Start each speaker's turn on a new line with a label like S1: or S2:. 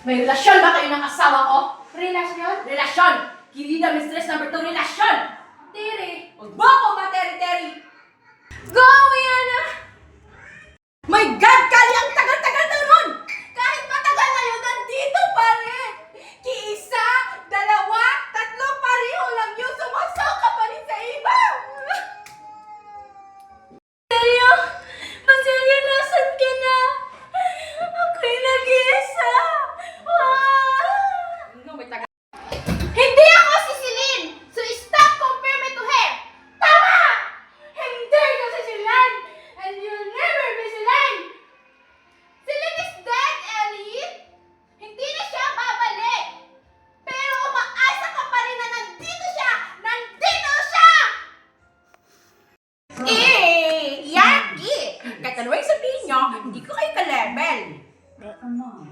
S1: May relasyon ba kayo ng asawa ko?
S2: Relasyon?
S1: Relasyon! Hindi na mistress number 2, relasyon!
S2: Tiri.
S1: Huwag mo ako materi-teri!
S2: Go, Yana!
S1: My God, Kali! Ang tagal-tagal na nun!
S2: Kahit matagal na yun, nandito pa rin! Kiisa, dalawa, tatlo, pareho lang yun! Sumasaka pa rin sa iba! Basilio! Basilio, nasan ka na? Ako'y nag-iisa!
S1: Ano, may tagal...
S2: Hindi ako si Celine! So stop compare me to her! Tama! Hindi ko si Celine! And you'll never be Celine! Celine is dead, Ellie! Hindi na siya babalik! Pero umaasa ka pa rin na nandito siya! Nandito siya!
S1: Yaki! Kahit ano yung sabihin nyo, hindi ko kayo ka-level.
S2: Come on.